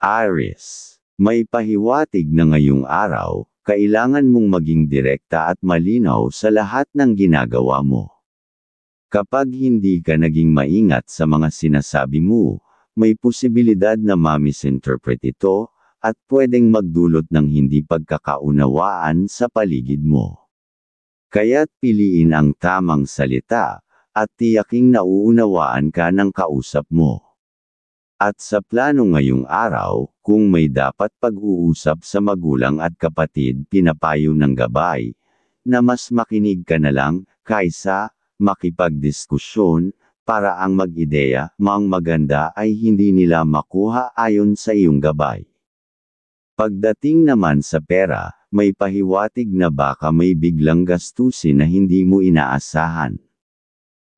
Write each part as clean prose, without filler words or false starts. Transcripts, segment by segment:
Aries, may pahiwatig na ngayong araw, kailangan mong maging direkta at malinaw sa lahat ng ginagawa mo. Kapag hindi ka naging maingat sa mga sinasabi mo, may posibilidad na ma-misinterpret ito, at pwedeng magdulot ng hindi pagkakaunawaan sa paligid mo. Kaya't piliin ang tamang salita, at tiyaking nauunawaan ka ng kausap mo. At sa plano ngayong araw, kung may dapat pag-uusap sa magulang at kapatid, pinapayo ng gabay, na mas makinig ka na lang, kaysa makipagdiskusyon, para ang mag-ideya, mang maganda ay hindi nila makuha ayon sa iyong gabay. Pagdating naman sa pera, may pahiwatig na baka may biglang gastusin na hindi mo inaasahan.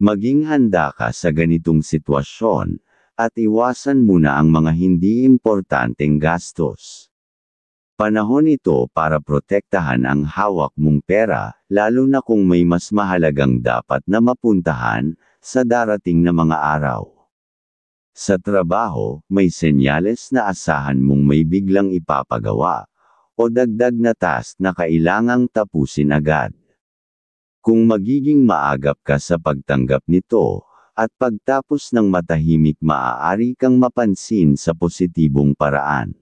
Maging handa ka sa ganitong sitwasyon, at iwasan muna ang mga hindi importanteng gastos. Panahon ito para protektahan ang hawak mong pera, lalo na kung may mas mahalagang dapat na mapuntahan, sa darating na mga araw. Sa trabaho, may senyales na asahan mong may biglang ipapagawa, o dagdag na task na kailangang tapusin agad. Kung magiging maagap ka sa pagtanggap nito, at pagtapos ng matahimik maaari kang mapansin sa positibong paraan.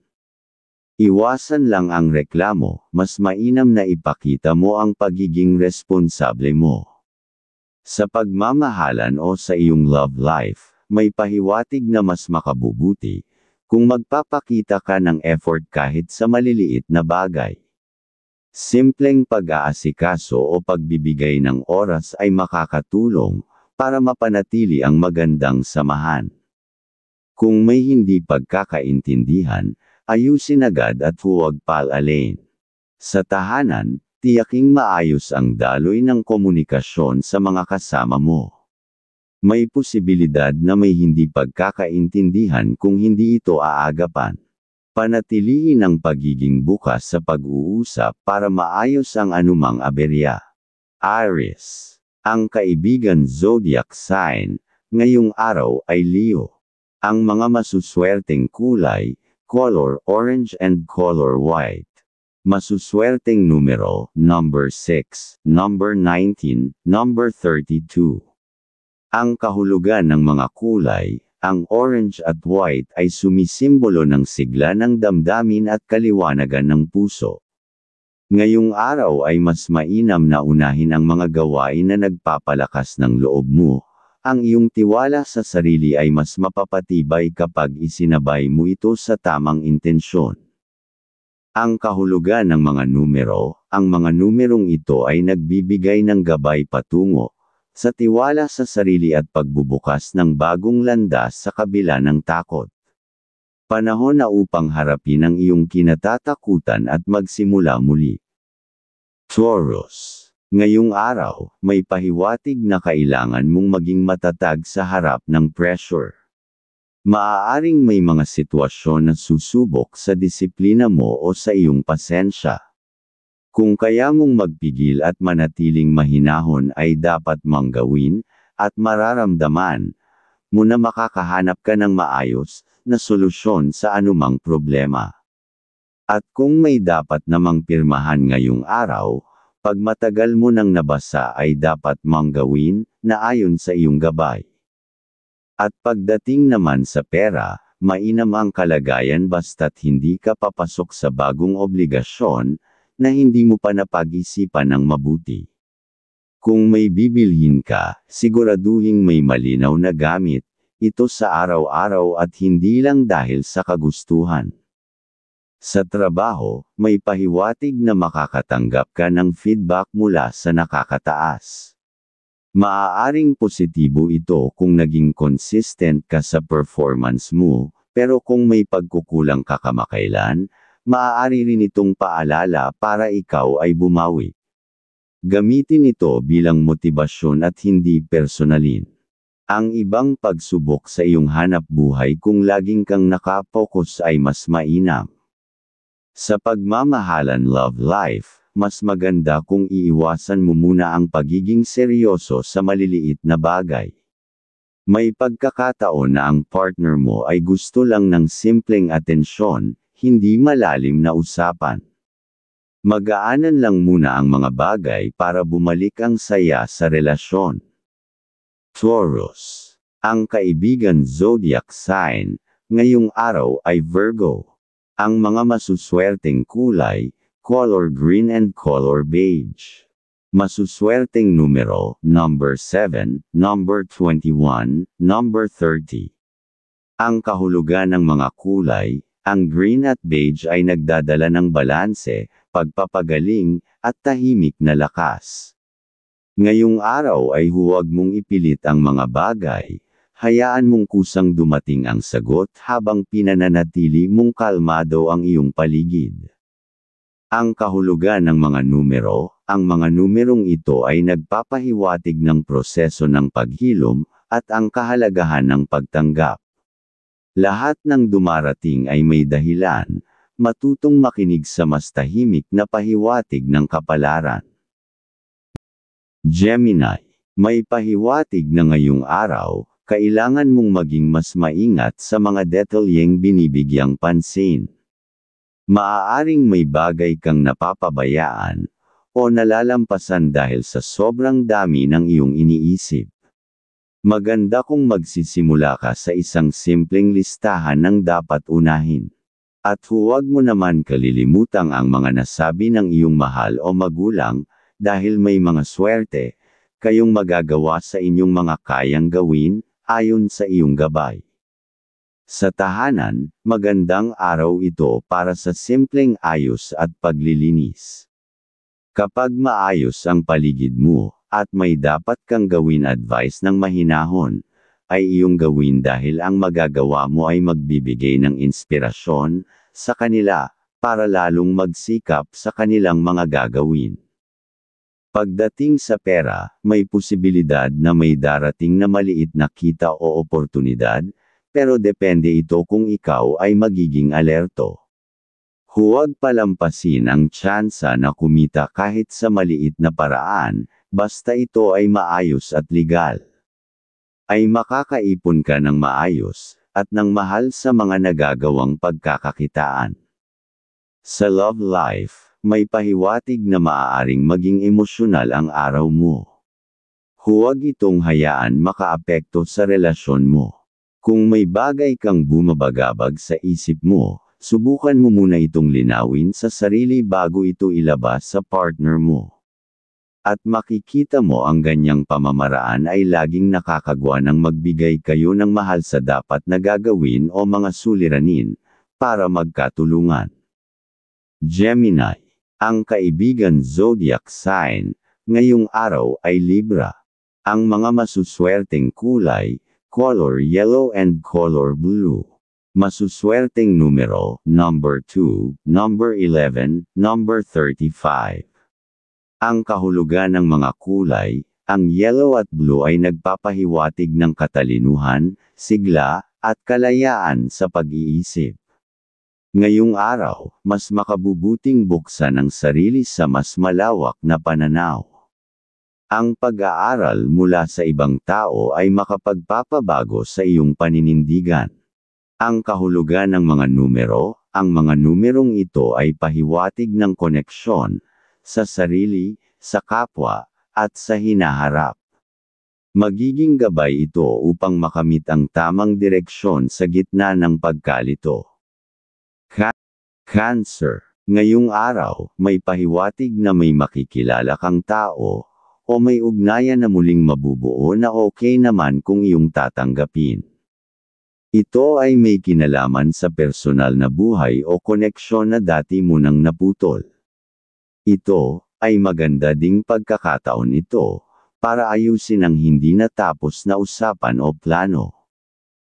Iwasan lang ang reklamo, mas mainam na ipakita mo ang pagiging responsable mo. Sa pagmamahalan o sa iyong love life, may pahiwatig na mas makabubuti, kung magpapakita ka ng effort kahit sa maliliit na bagay. Simpleng pag-aasikaso o pagbibigay ng oras ay makakatulong, para mapanatili ang magandang samahan. Kung may hindi pagkakaintindihan, ayusin agad at huwag palalain. Sa tahanan, tiyaking maayos ang daloy ng komunikasyon sa mga kasama mo. May posibilidad na may hindi pagkakaintindihan kung hindi ito aagapan. Panatilihin ang pagiging bukas sa pag-uusap para maayos ang anumang aberya. Aries, ang kaibigan zodiac sign, ngayong araw ay Leo. Ang mga masuswerteng kulay, color orange and color white. Masuswerteng numero, number 6, number 19, number 32. Ang kahulugan ng mga kulay, ang orange at white ay sumisimbolo ng sigla ng damdamin at kaliwanagan ng puso. Ngayong araw ay mas mainam na unahin ang mga gawain na nagpapalakas ng loob mo. Ang iyong tiwala sa sarili ay mas mapapatibay kapag isinabay mo ito sa tamang intensyon. Ang kahulugan ng mga numero, ang mga numerong ito ay nagbibigay ng gabay patungo sa tiwala sa sarili at pagbubukas ng bagong landas sa kabila ng takot. Panahon na upang harapin ang iyong kinatatakutan at magsimula muli. Taurus, ngayong araw, may pahiwatig na kailangan mong maging matatag sa harap ng pressure. Maaaring may mga sitwasyon na susubok sa disiplina mo o sa iyong pasensya. Kung kaya mong magpigil at manatiling mahinahon ay dapat mong gawin, at mararamdaman mo na makakahanap ka ng maayos na solusyon sa anumang problema. At kung may dapat namang pirmahan ngayong araw, pag matagal mo nang nabasa ay dapat mong gawin, na ayon sa iyong gabay. At pagdating naman sa pera, mainam ang kalagayan basta't hindi ka papasok sa bagong obligasyon, na hindi mo pa napag-isipan ng mabuti. Kung may bibilhin ka, siguraduhing may malinaw na gamit, ito sa araw-araw at hindi lang dahil sa kagustuhan. Sa trabaho, may pahiwatig na makakatanggap ka ng feedback mula sa nakakataas. Maaaring positibo ito kung naging consistent ka sa performance mo, pero kung may pagkukulang ka kamakailan, maaari rin itong paalala para ikaw ay bumawi. Gamitin ito bilang motibasyon at hindi personalin. Ang ibang pagsubok sa iyong hanap buhay kung laging kang nakapokus ay mas mainam. Sa pagmamahalan love life, mas maganda kung iiwasan mo muna ang pagiging seryoso sa maliliit na bagay. May pagkakataon na ang partner mo ay gusto lang ng simpleng atensyon, hindi malalim na usapan. Magaanan lang muna ang mga bagay para bumalik ang saya sa relasyon. Taurus. Ang kaibigan zodiac sign, ngayong araw ay Virgo. Ang mga masuswerteng kulay, color green and color beige. Masuswerteng numero, number 7, number 21, number 30. Ang kahulugan ng mga kulay, ang green at beige ay nagdadala ng balanse, pagpapagaling, at tahimik na lakas. Ngayong araw ay huwag mong ipilit ang mga bagay, hayaan mong kusang dumating ang sagot habang pinananatili mong kalmado ang iyong paligid. Ang kahulugan ng mga numero, ang mga numerong ito ay nagpapahiwatig ng proseso ng paghilom, at ang kahalagahan ng pagtanggap. Lahat ng dumarating ay may dahilan, matutong makinig sa mas tahimik na pahiwatig ng kapalaran. Gemini, may pahiwatig na ngayong araw, kailangan mong maging mas maingat sa mga detalyeng binibigyang pansin. Maaaring may bagay kang napapabayaan, o nalalampasan dahil sa sobrang dami ng iyong iniisip. Maganda kung magsisimula ka sa isang simpleng listahan ng dapat unahin. At huwag mo naman kalilimutang ang mga nasabi ng iyong mahal o magulang, dahil may mga swerte kayong magagawa sa inyong mga kayang gawin, ayon sa iyong gabay. Sa tahanan, magandang araw ito para sa simpleng ayos at paglilinis. Kapag maayos ang paligid mo, at may dapat kang gawin advice ng mahinahon, ay iyong gawin dahil ang magagawa mo ay magbibigay ng inspirasyon sa kanila, para lalong magsikap sa kanilang mga gagawin. Pagdating sa pera, may posibilidad na may darating na maliit na kita o oportunidad, pero depende ito kung ikaw ay magiging alerto. Huwag palampasin ang tsansa na kumita kahit sa maliit na paraan, basta ito ay maayos at legal. Ay makakaipon ka ng maayos, at ng mahal sa mga nagagawang pagkakakitaan. Sa love life, may pahiwatig na maaaring maging emosyonal ang araw mo. Huwag itong hayaan makaapekto sa relasyon mo. Kung may bagay kang bumabagabag sa isip mo, subukan mo muna itong linawin sa sarili bago ito ilabas sa partner mo. At makikita mo ang ganyang pamamaraan ay laging nakakagwa ng magbigay kayo ng mahal sa dapat na gagawin o mga suliranin, para magkatulungan. Gemini, ang kaibigan zodiac sign, ngayong araw ay Libra. Ang mga masuswerteng kulay, color yellow and color blue. Masuswerteng numero, number 2, number 11, number 35. Ang kahulugan ng mga kulay, ang yellow at blue ay nagpapahiwatig ng katalinuhan, sigla, at kalayaan sa pag-iisip. Ngayong araw, mas makabubuting buksan ang sarili sa mas malawak na pananaw. Ang pag-aaral mula sa ibang tao ay makapagpapabago sa iyong paninindigan. Ang kahulugan ng mga numero, ang mga numerong ito ay pahiwatig ng koneksyon, sa sarili, sa kapwa, at sa hinaharap. Magiging gabay ito upang makamit ang tamang direksyon sa gitna ng pagkalito. Cancer. Ngayong araw, may pahiwatig na may makikilala kang tao, o may ugnayan na muling mabubuo na okay naman kung iyong tatanggapin. Ito ay may kinalaman sa personal na buhay o koneksyon na dati mo nang naputol. Ito ay maganda ding pagkakataon ito, para ayusin ang hindi natapos na usapan o plano.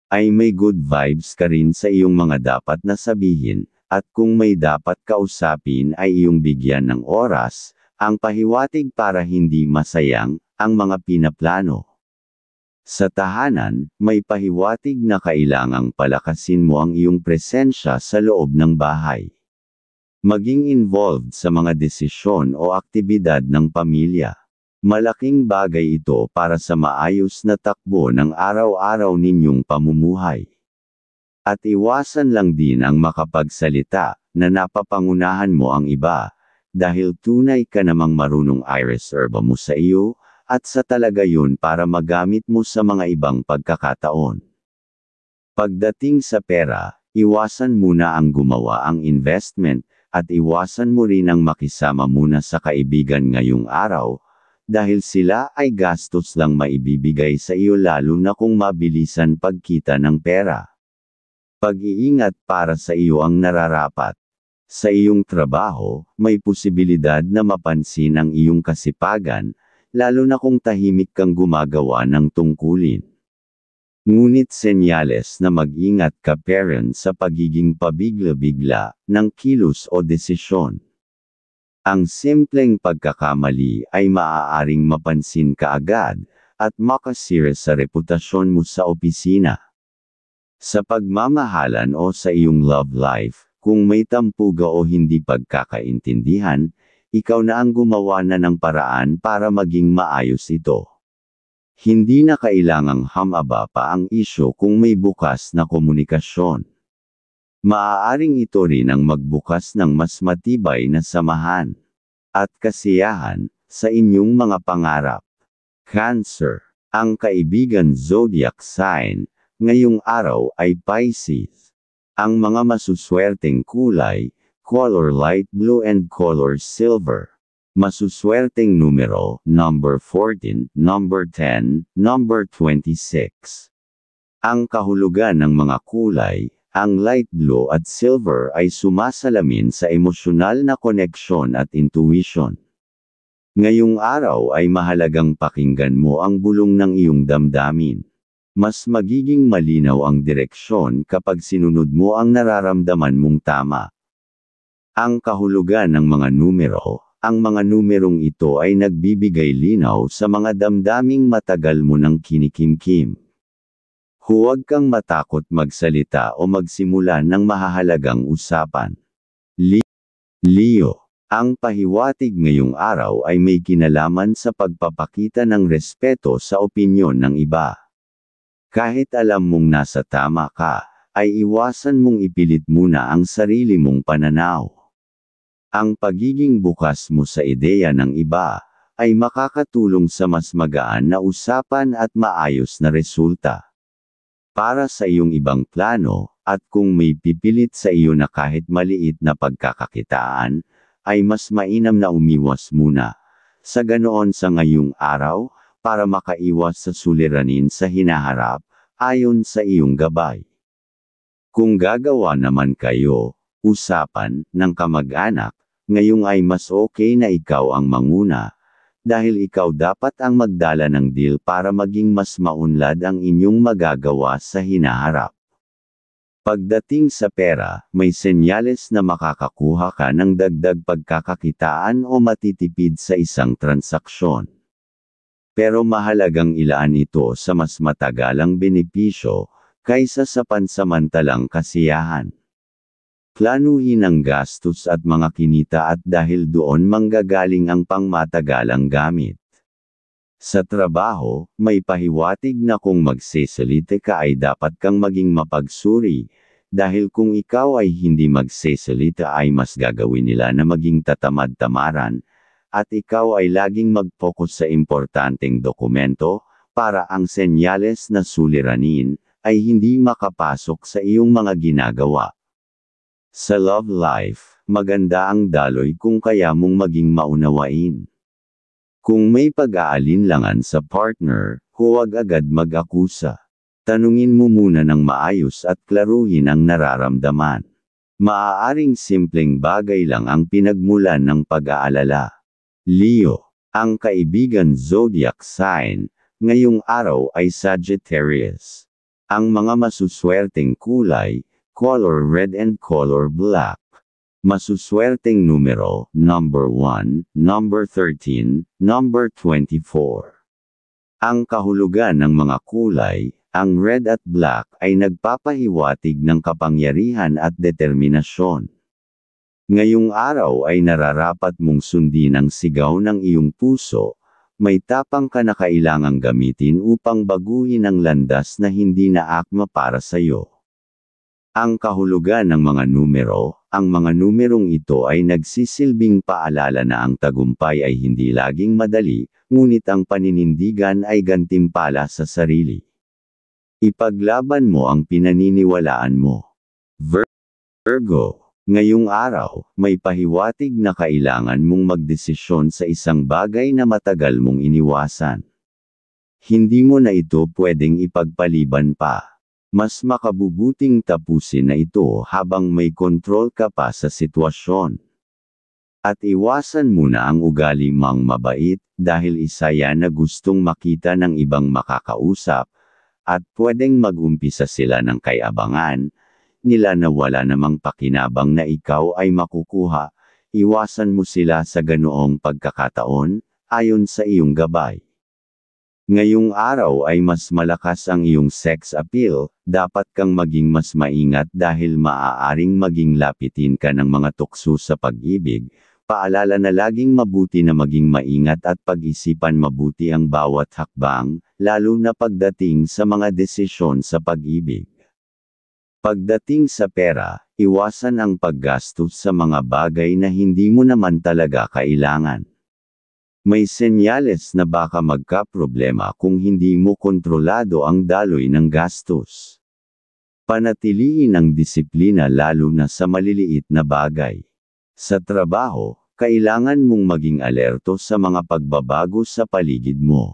Ay may good vibes ka rin sa iyong mga dapat na sabihin, at kung may dapat kausapin ay iyong bigyan ng oras, ang pahiwatig para hindi masayang ang mga pinaplano. Sa tahanan, may pahiwatig na kailangang palakasin mo ang iyong presensya sa loob ng bahay. Maging involved sa mga desisyon o aktibidad ng pamilya. Malaking bagay ito para sa maayos na takbo ng araw-araw ninyong pamumuhay. At iwasan lang din ang makapagsalita, na napapangunahan mo ang iba, dahil tunay ka namang marunong i-reserve mo sa iyo, at sa talaga yun para magamit mo sa mga ibang pagkakataon. Pagdating sa pera, iwasan muna ang gumawa ang investment, at iwasan mo rin ang makisama muna sa kaibigan ngayong araw, dahil sila ay gastos lang maibibigay sa iyo lalo na kung mabilisan pagkita ng pera. Pag-iingat para sa iyo ang nararapat. Sa iyong trabaho, may posibilidad na mapansin ang iyong kasipagan, lalo na kung tahimik kang gumagawa ng tungkulin. Ngunit senyales na mag-ingat ka parent sa pagiging pabigla-bigla ng kilos o desisyon. Ang simpleng pagkakamali ay maaaring mapansin kaagad, at makasira sa reputasyon mo sa opisina. Sa pagmamahalan o sa iyong love life, kung may tampuga o hindi pagkakaintindihan, ikaw na ang gumawa na ng paraan para maging maayos ito. Hindi na kailangang hamaba pa ang isyu kung may bukas na komunikasyon. Maaaring ito rin ang magbukas ng mas matibay na samahan at kasiyahan sa inyong mga pangarap. Cancer. Ang kaibigan zodiac sign ngayong araw ay Pisces. Ang mga masuswerteng kulay, color light blue and color silver. Masuswerteng numero, number 14, number 10, number 26. Ang kahulugan ng mga kulay, ang light blue at silver ay sumasalamin sa emosyonal na koneksyon at intuition. Ngayong araw ay mahalagang pakinggan mo ang bulong ng iyong damdamin. Mas magiging malinaw ang direksyon kapag sinunod mo ang nararamdaman mong tama. Ang kahulugan ng mga numero, ang mga numerong ito ay nagbibigay linaw sa mga damdaming matagal mo nang kinikimkim. Huwag kang matakot magsalita o magsimula ng mahahalagang usapan. Leo. Ang pahiwatig ngayong araw ay may kinalaman sa pagpapakita ng respeto sa opinyon ng iba. Kahit alam mong nasa tama ka, ay iwasan mong ipilit muna ang sarili mong pananaw. Ang pagiging bukas mo sa ideya ng iba, ay makakatulong sa mas magaan na usapan at maayos na resulta. Para sa iyong ibang plano, at kung may pipilit sa iyo na kahit maliit na pagkakakitaan, ay mas mainam na umiwas muna. Sa ganoon sa ngayong araw, para makaiwas sa suliranin sa hinaharap, ayon sa iyong gabay. Kung gagawa naman kayo, usapan, ng kamag-anak, ngayong ay mas okay na ikaw ang manguna, dahil ikaw dapat ang magdala ng deal para maging mas maunlad ang inyong magagawa sa hinaharap. Pagdating sa pera, may senyales na makakakuha ka ng dagdag pagkakakitaan o matitipid sa isang transaksyon. Pero mahalagang ilaan ito sa mas matagalang benepisyo, kaysa sa pansamantalang kasiyahan. Planuhin ang gastos at mga kinita at dahil doon manggagaling ang pangmatagalang gamit. Sa trabaho, may pahiwatig na kung magsesalita ka ay dapat kang maging mapagsuri, dahil kung ikaw ay hindi magsesalita ay mas gagawin nila na maging tatamad-tamaran, at ikaw ay laging mag-focus sa importanteng dokumento, para ang senyales na suliranin, ay hindi makapasok sa iyong mga ginagawa. Sa love life, maganda ang daloy kung kaya mong maging maunawain. Kung may pag-aalinlangan sa partner, huwag agad mag-akusa. Tanungin mo muna ng maayos at klaruhin ang nararamdaman. Maaaring simpleng bagay lang ang pinagmulan ng pag-aalala. Leo. Ang kaibigan zodiac sign, ngayong araw ay Sagittarius. Ang mga masuswerteng kulay, color red and color black. Masuswerteng numero, number 1, number 13, number 24. Ang kahulugan ng mga kulay, ang red at black ay nagpapahiwatig ng kapangyarihan at determinasyon. Ngayong araw ay nararapat mong sundin ang sigaw ng iyong puso, may tapang ka na kailangang gamitin upang baguhin ang landas na hindi na akma para sa'yo. Ang kahulugan ng mga numero, ang mga numerong ito ay nagsisilbing paalala na ang tagumpay ay hindi laging madali, ngunit ang paninindigan ay gantimpala sa sarili. Ipaglaban mo ang pinaniniwalaan mo. Virgo, ngayong araw, may pahiwatig na kailangan mong magdesisyon sa isang bagay na matagal mong iniwasan. Hindi mo na ito pwedeng ipagpaliban pa. Mas makabubuting tapusin na ito habang may kontrol ka pa sa sitwasyon. At iwasan muna ang ugali mang mabait, dahil isa yan na gustong makita ng ibang makakausap, at pwedeng mag-umpisa sila ng kayabangan nila na wala namang pakinabang na ikaw ay makukuha. Iwasan mo sila sa ganoong pagkakataon, ayon sa iyong gabay. Ngayong araw ay mas malakas ang iyong sex appeal, dapat kang maging mas maingat dahil maaaring maging lapitin ka ng mga tukso sa pag-ibig. Paalala na laging mabuti na maging maingat at pag-isipan mabuti ang bawat hakbang, lalo na pagdating sa mga desisyon sa pag-ibig. Pagdating sa pera, iwasan ang paggastos sa mga bagay na hindi mo naman talaga kailangan. May senyales na baka magkaproblema kung hindi mo kontrolado ang daloy ng gastos. Panatiliin ang disiplina lalo na sa maliliit na bagay. Sa trabaho, kailangan mong maging alerto sa mga pagbabago sa paligid mo.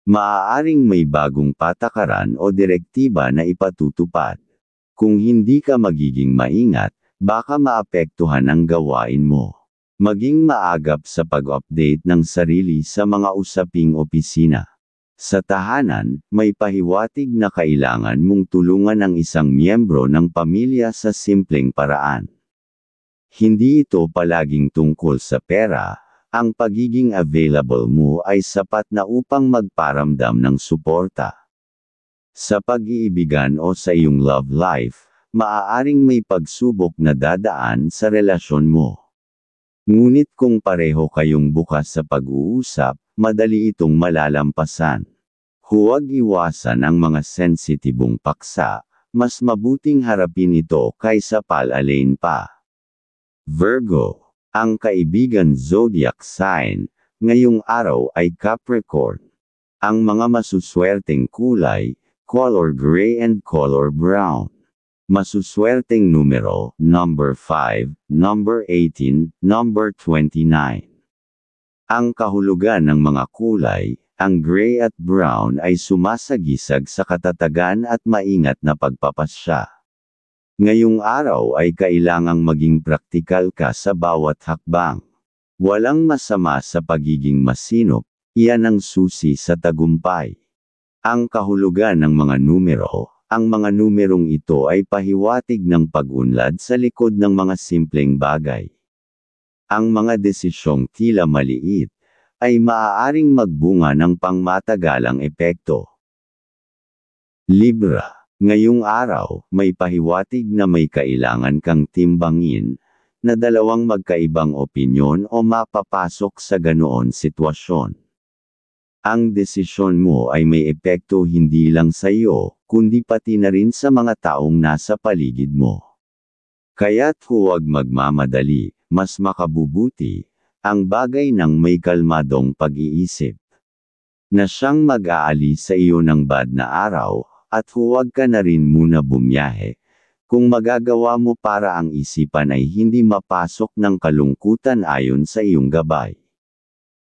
Maaaring may bagong patakaran o direktiba na ipatutupad. Kung hindi ka magiging maingat, baka maapektuhan ang gawain mo. Maging maagap sa pag-update ng sarili sa mga usaping opisina. Sa tahanan, may pahiwatig na kailangan mong tulungan ang isang miyembro ng pamilya sa simpleng paraan. Hindi ito palaging tungkol sa pera, ang pagiging available mo ay sapat na upang magparamdam ng suporta. Sa pag-iibigan o sa iyong love life, maaaring may pagsubok na dadaan sa relasyon mo. Ngunit kung pareho kayong bukas sa pag-uusap, madali itong malalampasan. Huwag iwasan ang mga sensitibong paksa, mas mabuting harapin ito kaysa palalain pa. Virgo, ang kaibigan zodiac sign, ngayong araw ay Capricorn. Ang mga masuswerteng kulay, color gray and color brown. Masuswerteng numero, number 5, number 18, number 29. Ang kahulugan ng mga kulay, ang gray at brown ay sumasagisag sa katatagan at maingat na pagpapasya. Ngayong araw ay kailangang maging praktikal ka sa bawat hakbang. Walang masama sa pagiging masinop, iyan ang susi sa tagumpay. Ang kahulugan ng mga numero, ang mga numerong ito ay pahiwatig ng pag-unlad sa likod ng mga simpleng bagay. Ang mga desisyong tila maliit, ay maaaring magbunga ng pangmatagalang epekto. Libra, ngayong araw, may pahiwatig na may kailangan kang timbangin, na dalawang magkaibang opinyon o mapapasok sa ganoon sitwasyon. Ang desisyon mo ay may epekto hindi lang sa iyo, kundi pati na rin sa mga taong nasa paligid mo. Kaya't huwag magmamadali, mas makabubuti, ang bagay ng may kalmadong pag-iisip. Na siyang mag-aalis sa iyo ng bad na araw, at huwag ka na rin muna bumiyahe, kung magagawa mo para ang isipan ay hindi mapasok ng kalungkutan ayon sa iyong gabay.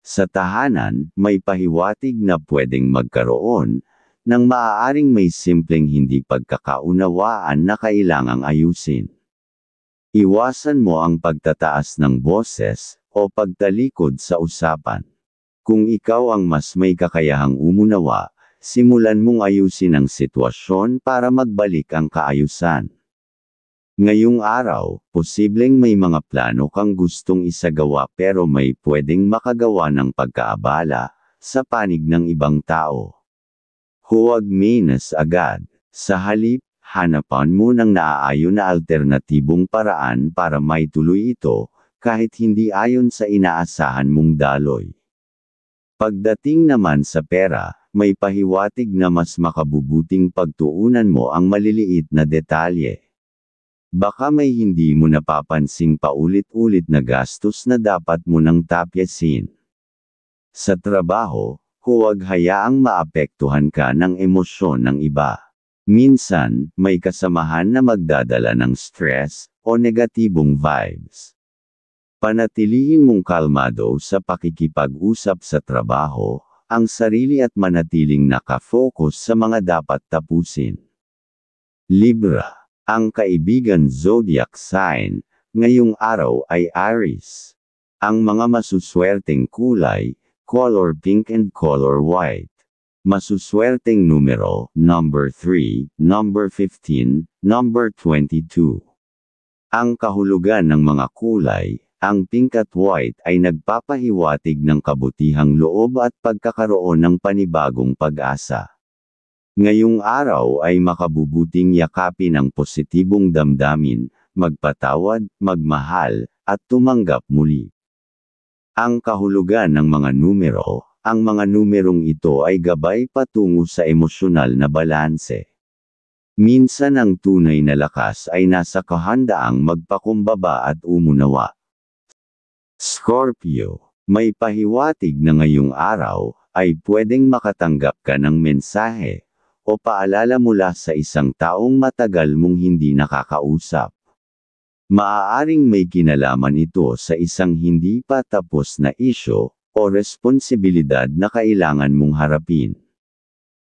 Sa tahanan, may pahiwatig na pwedeng magkaroon, nang maaaring may simpleng hindi pagkakaunawaan na kailangang ayusin. Iwasan mo ang pagtataas ng boses, o pagtalikod sa usapan. Kung ikaw ang mas may kakayahang umunawa, simulan mong ayusin ang sitwasyon para magbalik ang kaayusan. Ngayong araw, posibleng may mga plano kang gustong isagawa pero may pwedeng makagawa ng pagkaabala, sa panig ng ibang tao. Huwag minas agad. Sa halip, hanapan mo ng naaayon na alternatibong paraan para maituloy ito, kahit hindi ayon sa inaasahan mong daloy. Pagdating naman sa pera, may pahiwatig na mas makabubuting pagtuunan mo ang maliliit na detalye. Baka may hindi mo napapansing paulit-ulit na gastos na dapat mo nang tapyasin. Sa trabaho, huwag hayaang maapektuhan ka ng emosyon ng iba. Minsan, may kasamahan na magdadala ng stress o negatibong vibes. Panatilihin mong kalmado sa pakikipag-usap sa trabaho, ang sarili at manatiling nakafocus sa mga dapat tapusin. Libra. Ang kaibigan zodiac sign, ngayong araw ay Aries. Ang mga masuswerteng kulay, color pink and color white. Masuswerteng numero, number 3, number 15, number 22. Ang kahulugan ng mga kulay, ang pink at white ay nagpapahiwatig ng kabutihang loob at pagkakaroon ng panibagong pag-asa. Ngayong araw ay makabubuting yakapin ang positibong damdamin, magpatawad, magmahal, at tumanggap muli. Ang kahulugan ng mga numero, ang mga numerong ito ay gabay patungo sa emosyonal na balanse. Minsan ang tunay na lakas ay nasa kahandaang magpakumbaba at umunawa. Scorpio, may pahiwatig na ngayong araw, ay pwedeng makatanggap ka ng mensahe, o paalala mula sa isang taong matagal mong hindi nakakausap. Maaaring may kinalaman ito sa isang hindi pa tapos na isyu, o responsibilidad na kailangan mong harapin.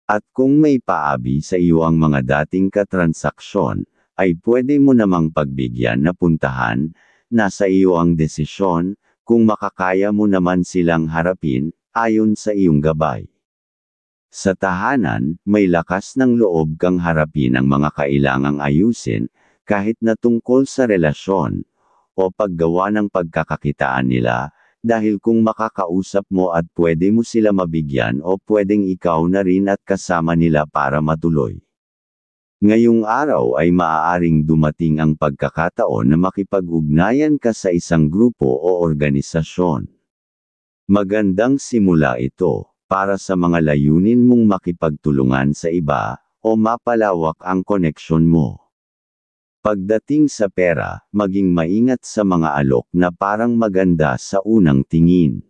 At kung may paabi sa iyo ang mga dating katransaksyon, ay pwede mo namang pagbigyan na puntahan. Nasa iyo ang desisyon, kung makakaya mo naman silang harapin, ayon sa iyong gabay. Sa tahanan, may lakas ng loob kang harapin ang mga kailangang ayusin, kahit na tungkol sa relasyon, o paggawa ng pagkakakitaan nila, dahil kung makakausap mo at pwede mo sila mabigyan o pwedeng ikaw na rin at kasama nila para matuloy. Ngayong araw ay maaaring dumating ang pagkakataon na makipag-ugnayan ka sa isang grupo o organisasyon. Magandang simula ito, para sa mga layunin mong makipagtulungan sa iba, o mapalawak ang koneksyon mo. Pagdating sa pera, maging maingat sa mga alok na parang maganda sa unang tingin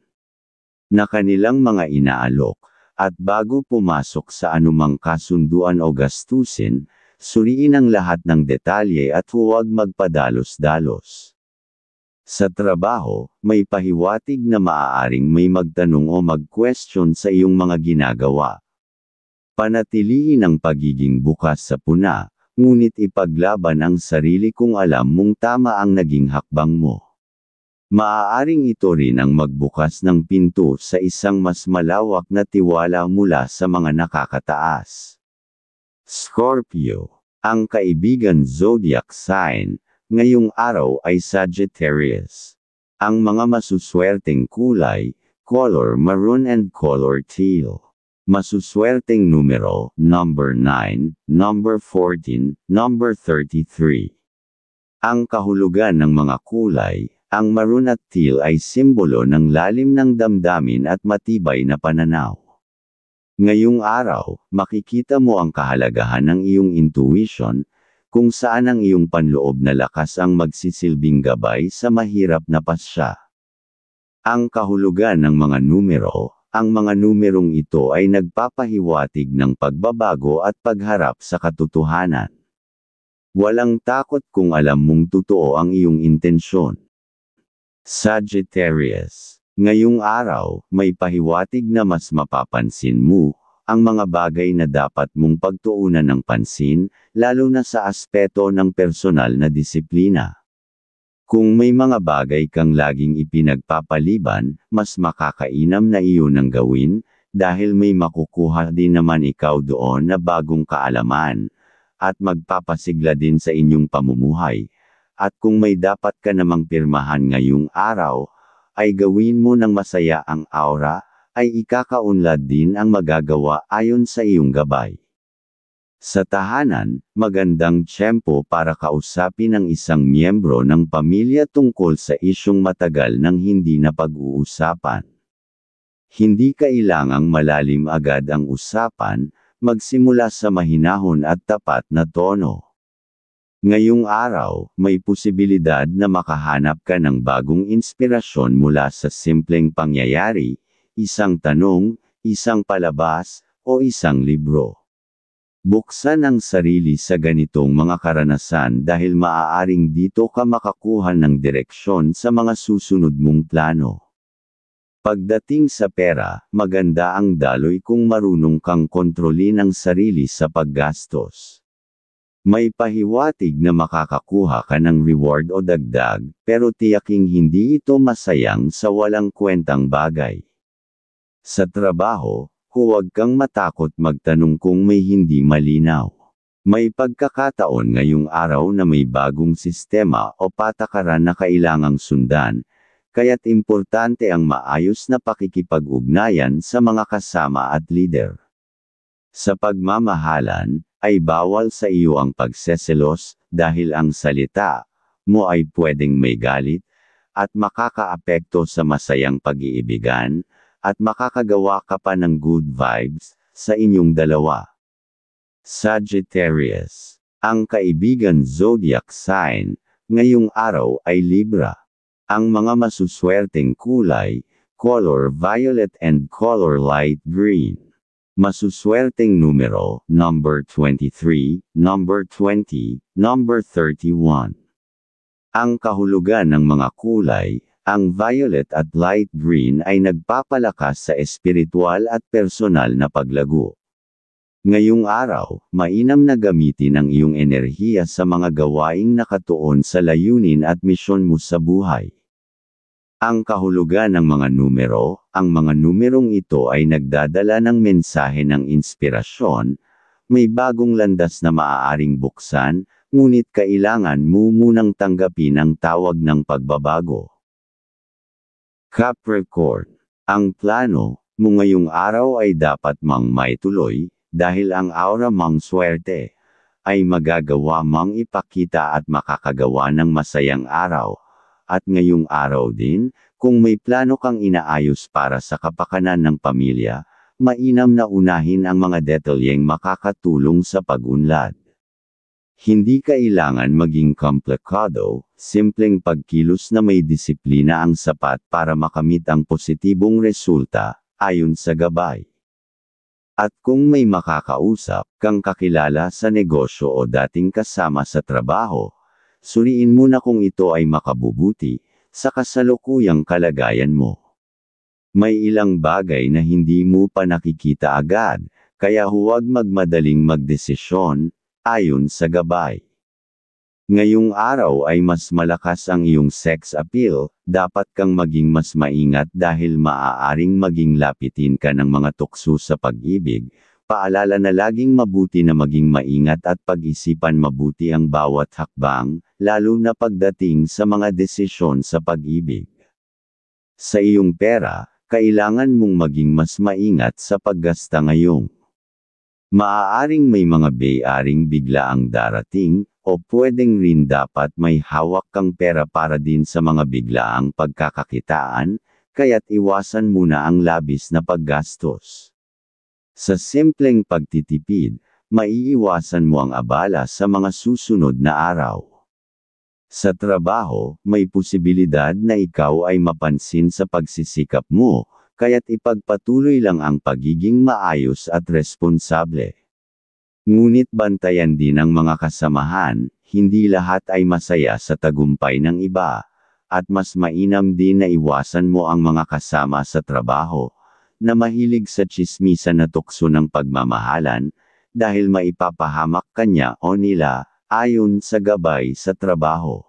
na kanilang mga inaalok, at bago pumasok sa anumang kasunduan o gastusin, suriin ang lahat ng detalye at huwag magpadalos-dalos. Sa trabaho, may pahiwatig na maaaring may magtanong o mag-question sa iyong mga ginagawa. Panatilihin ang pagiging bukas sa puna, ngunit ipaglaban ang sarili kung alam mong tama ang naging hakbang mo. Maaaring ito rin ang magbukas ng pinto sa isang mas malawak na tiwala mula sa mga nakakataas. Scorpio, ang kaibigan zodiac sign, ngayong araw ay Sagittarius. Ang mga masuswerteng kulay, color maroon and color teal. Masuswerteng numero, number 9, number 14, number 33. Ang kahulugan ng mga kulay, ang maroon at teal ay simbolo ng lalim ng damdamin at matibay na pananaw. Ngayong araw, makikita mo ang kahalagahan ng iyong intuition, kung saan ang iyong panloob na lakas ang magsisilbing gabay sa mahirap na pasya. Ang kahulugan ng mga numero, ang mga numerong ito ay nagpapahiwatig ng pagbabago at pagharap sa katotohanan. Walang takot kung alam mong totoo ang iyong intensyon. Sagittarius, ngayong araw, may pahiwatig na mas mapapansin mo ang mga bagay na dapat mong pagtuunan ng pansin, lalo na sa aspeto ng personal na disiplina. Kung may mga bagay kang laging ipinagpapaliban, mas makakainam na iyon ang gawin, dahil may makukuha din naman ikaw doon na bagong kaalaman, at magpapasigla din sa inyong pamumuhay. At kung may dapat ka namang pirmahan ngayong araw, ay gawin mo ng masaya ang aura, ay ikakaunlad din ang magagawa ayon sa iyong gabay. Sa tahanan, magandang tiyempo para kausapin ang isang miyembro ng pamilya tungkol sa isyung matagal nang hindi napag-uusapan. Hindi kailangang malalim agad ang usapan, magsimula sa mahinahon at tapat na tono. Ngayong araw, may posibilidad na makahanap ka ng bagong inspirasyon mula sa simpleng pangyayari, isang tanong, isang palabas, o isang libro. Buksan ang sarili sa ganitong mga karanasan dahil maaaring dito ka makakuha ng direksyon sa mga susunod mong plano. Pagdating sa pera, maganda ang daloy kung marunong kang kontrolin ang sarili sa paggastos. May pahiwatig na makakakuha ka ng reward o dagdag, pero tiyaking hindi ito masayang sa walang kwentang bagay. Sa trabaho, huwag kang matakot magtanong kung may hindi malinaw. May pagkakataon ngayong araw na may bagong sistema o patakaran na kailangang sundan, kaya't importante ang maayos na pakikipag-ugnayan sa mga kasama at leader. Sa pagmamahalan, ay bawal sa iyo ang pagseselos, dahil ang salita mo ay pwedeng may galit, at makakaapekto sa masayang pag-iibigan, at makakagawa ka pa ng good vibes sa inyong dalawa. Sagittarius. Ang kaibigan zodiac sign ngayong araw ay Libra. Ang mga masuswerteng kulay, color violet and color light green. Masuswerteng numero, number 23, number 20, number 31. Ang kahulugan ng mga kulay, ang violet at light green ay nagpapalakas sa espiritual at personal na paglago. Ngayong araw, mainam na gamitin ang iyong enerhiya sa mga gawaing nakatuon sa layunin at misyon mo sa buhay. Ang kahulugan ng mga numero, ang mga numerong ito ay nagdadala ng mensahe ng inspirasyon, may bagong landas na maaaring buksan, ngunit kailangan mo munang tanggapin ang tawag ng pagbabago. Capricorn. Ang plano mo ngayong araw ay dapat mang maituloy, dahil ang aura mang swerte ay magagawa mang ipakita at makakagawa ng masayang araw. At ngayong araw din, kung may plano kang inaayos para sa kapakanan ng pamilya, mainam na unahin ang mga detalyeng makakatulong sa pag-unlad. Hindi kailangan maging komplikado, simpleng pagkilos na may disiplina ang sapat para makamit ang positibong resulta, ayon sa gabay. At kung may makakausap kang kakilala sa negosyo o dating kasama sa trabaho, suriin mo na kung ito ay makabubuti sa kasalukuyang kalagayan mo. May ilang bagay na hindi mo pa nakikita agad, kaya huwag magmadaling magdesisyon, ayon sa gabay. Ngayong araw ay mas malakas ang iyong sex appeal, dapat kang maging mas maingat dahil maaaring maging lapitin ka ng mga tukso sa pag-ibig. Paalala na laging mabuti na maging maingat at pag-isipan mabuti ang bawat hakbang, lalo na pagdating sa mga desisyon sa pag-ibig. Sa iyong pera, kailangan mong maging mas maingat sa paggasta ngayong. Maaaring may mga bayaring bigla ang darating, o pwedeng rin dapat may hawak kang pera para din sa mga biglaang pagkakakitaan, kaya't iwasan muna ang labis na paggastos. Sa simpleng pagtitipid, maiiwasan mo ang abala sa mga susunod na araw. Sa trabaho, may posibilidad na ikaw ay mapansin sa pagsisikap mo, kaya't ipagpatuloy lang ang pagiging maayos at responsable. Ngunit bantayan din ang mga kasamahan, hindi lahat ay masaya sa tagumpay ng iba, at mas mainam din na iwasan mo ang mga kasama sa trabaho, na mahilig sa tsismisan na tukso ng pagmamahalan, dahil maipapahamak kanya o nila, ayon sa gabay sa trabaho.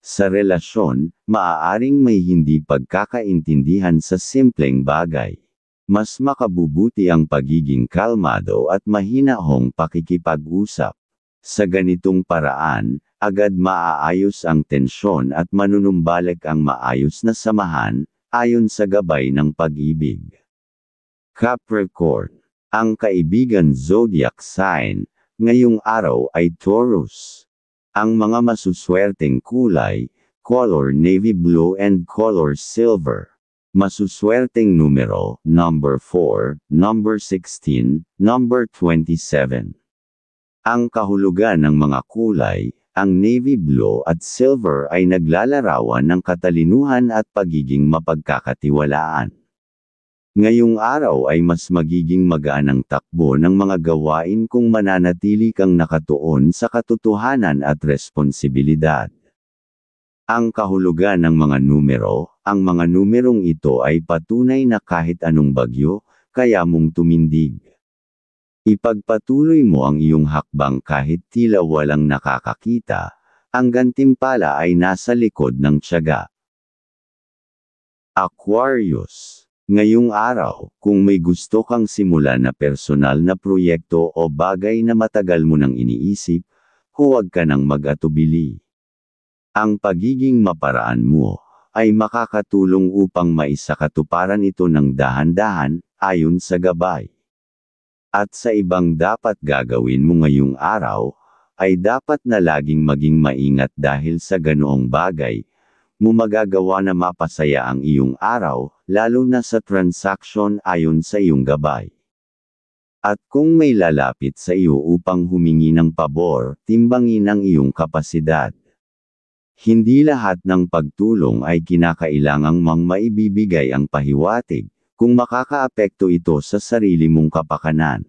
Sa relasyon, maaaring may hindi pagkakaintindihan sa simpleng bagay. Mas makabubuti ang pagiging kalmado at mahinahong pakikipag-usap. Sa ganitong paraan, agad maaayos ang tensyon at manunumbalik ang maayos na samahan, ayon sa gabay ng pag-ibig. Capricorn. Ang kaibigan zodiac sign ngayong araw ay Taurus. Ang mga masuswerteng kulay, color navy blue and color silver. Masuswerteng numero, number 4, number 16, number 27. Ang kahulugan ng mga kulay, ang navy blue at silver ay naglalarawan ng katalinuhan at pagiging mapagkakatiwalaan. Ngayong araw ay mas magiging magaan ang takbo ng mga gawain kung mananatili kang nakatuon sa katotohanan at responsibilidad. Ang kahulugan ng mga numero, ang mga numerong ito ay patunay na kahit anong bagyo, kaya mong tumindig. Ipagpatuloy mo ang iyong hakbang kahit tila walang nakakakita, ang gantimpala ay nasa likod ng tiyaga. Aquarius. Ngayong araw, kung may gusto kang simulan na personal na proyekto o bagay na matagal mo nang iniisip, huwag ka nang mag-atubili. Ang pagiging maparaan mo ay makakatulong upang maisakatuparan ito ng dahan-dahan, ayon sa gabay. At sa ibang dapat gagawin mo ngayong araw, ay dapat na laging maging maingat dahil sa ganoong bagay, mo magagawa na mapasaya ang iyong araw, lalo na sa transaksyon ayon sa iyong gabay. At kung may lalapit sa iyo upang humingi ng pabor, timbangin ang iyong kapasidad. Hindi lahat ng pagtulong ay kinakailangang maibibigay ang pahiwatig, kung makakaapekto ito sa sarili mong kapakanan.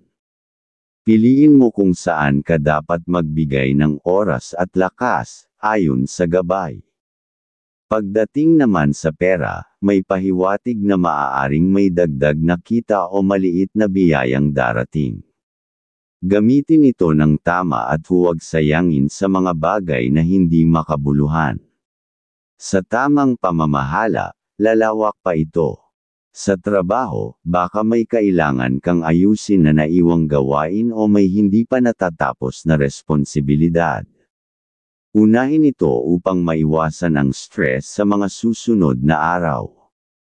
Piliin mo kung saan ka dapat magbigay ng oras at lakas, ayon sa gabay. Pagdating naman sa pera, may pahiwatig na maaaring may dagdag na kita o maliit na biyayang darating. Gamitin ito ng tama at huwag sayangin sa mga bagay na hindi makabuluhan. Sa tamang pamamahala, lalawak pa ito. Sa trabaho, baka may kailangan kang ayusin na naiwang gawain o may hindi pa natatapos na responsibilidad. Unahin ito upang maiwasan ang stress sa mga susunod na araw.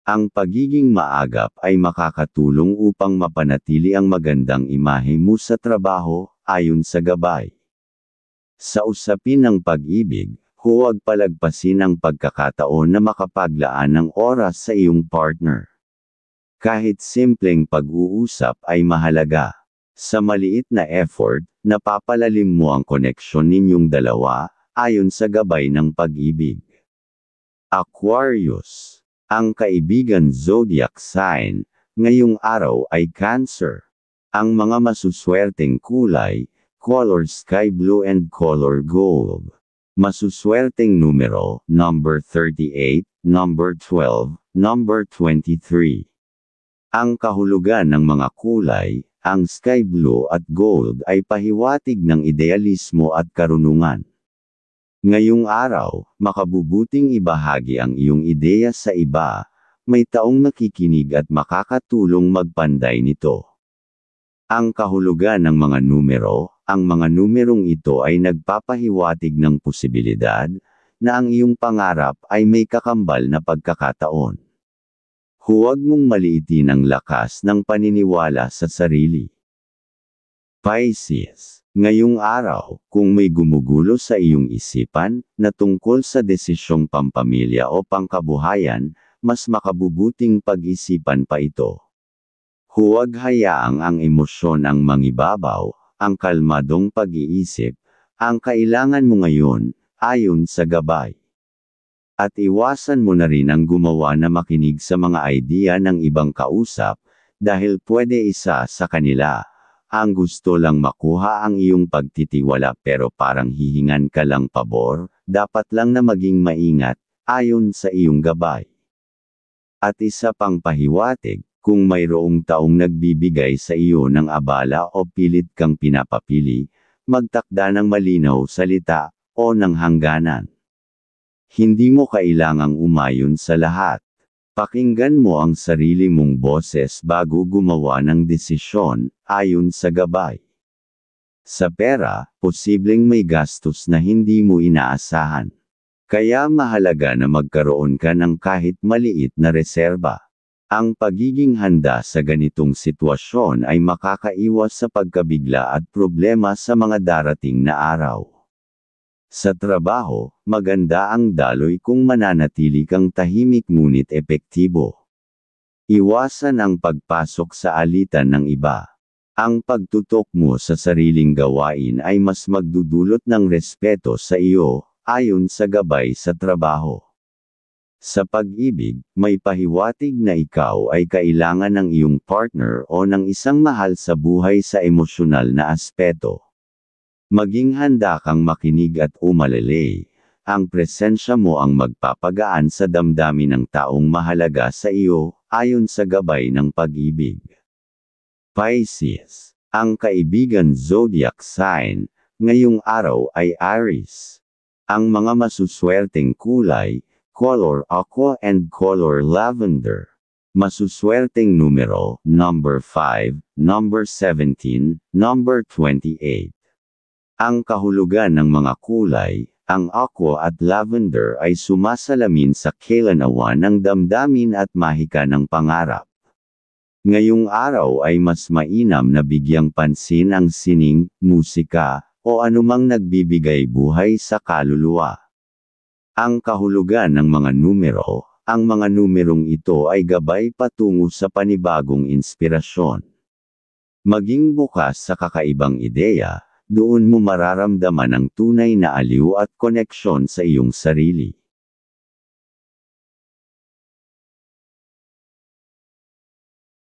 Ang pagiging maagap ay makakatulong upang mapanatili ang magandang imahe mo sa trabaho, ayon sa gabay. Sa usapin ng pag-ibig, huwag palagpasin ang pagkakataon na makapaglaan ng oras sa iyong partner. Kahit simpleng pag-uusap ay mahalaga. Sa maliit na effort, napapalalim mo ang koneksyon ninyong dalawa, ayon sa gabay ng pag-ibig. Aquarius. Ang kaibigan zodiac sign, ngayong araw ay Cancer. Ang mga masuswerteng kulay, color sky blue and color gold. Masuswerteng numero, number 38, number 12, number 23. Ang kahulugan ng mga kulay, ang sky blue at gold ay pahiwatig ng idealismo at karunungan. Ngayong araw, makabubuting ibahagi ang iyong ideya sa iba, may taong makikinig at makakatulong magpanday nito. Ang kahulugan ng mga numero, ang mga numerong ito ay nagpapahiwatig ng posibilidad, na ang iyong pangarap ay may kakambal na pagkakataon. Huwag mong maliitin ang lakas ng paniniwala sa sarili. Pisces. Ngayong araw, kung may gumugulo sa iyong isipan, na tungkol sa desisyong pampamilya o pangkabuhayan, mas makabubuting pag-isipan pa ito. Huwag hayaang ang emosyon ang mangibabaw, ang kalmadong pag-iisip, ang kailangan mo ngayon, ayon sa gabay. At iwasan mo na rin ang gumawa na makinig sa mga idea ng ibang kausap, dahil pwede isa sa kanila. Ang gusto lang makuha ang iyong pagtitiwala pero parang hihingan ka lang pabor, dapat lang na maging maingat, ayon sa iyong gabay. At isa pang pahiwatig, kung mayroong taong nagbibigay sa iyo ng abala o pilit kang pinapapili, magtakda ng malinaw salita, o ng hangganan. Hindi mo kailangang umayon sa lahat. Pakinggan mo ang sarili mong boses bago gumawa ng desisyon, ayon sa gabay. Sa pera, posibleng may gastos na hindi mo inaasahan. Kaya mahalaga na magkaroon ka ng kahit maliit na reserba. Ang pagiging handa sa ganitong sitwasyon ay makakaiwas sa pagkabigla at problema sa mga darating na araw. Sa trabaho, maganda ang daloy kung mananatili kang tahimik ngunit epektibo. Iwasan ang pagpasok sa alitan ng iba. Ang pagtutok mo sa sariling gawain ay mas magdudulot ng respeto sa iyo, ayon sa gabay sa trabaho. Sa pag-ibig, may pahiwatig na ikaw ay kailangan ng iyong partner o ng isang mahal sa buhay sa emosyonal na aspeto. Maging handa kang makinig at umalelay. Ang presensya mo ang magpapagaan sa damdamin ng taong mahalaga sa iyo, ayon sa gabay ng pag-ibig. Pisces. Ang kaibigan zodiac sign, ngayong araw ay Aries. Ang mga masuswerteng kulay, color aqua and color lavender. Masuswerteng numero, number 5, number 17, number 28. Ang kahulugan ng mga kulay, ang aqua at lavender ay sumasalamin sa kailanawan ng damdamin at mahika ng pangarap. Ngayong araw ay mas mainam na bigyang pansin ang sining, musika, o anumang nagbibigay buhay sa kaluluwa. Ang kahulugan ng mga numero, ang mga numerong ito ay gabay patungo sa panibagong inspirasyon. Maging bukas sa kakaibang ideya, doon mo mararamdaman ang tunay na aliw at koneksyon sa iyong sarili.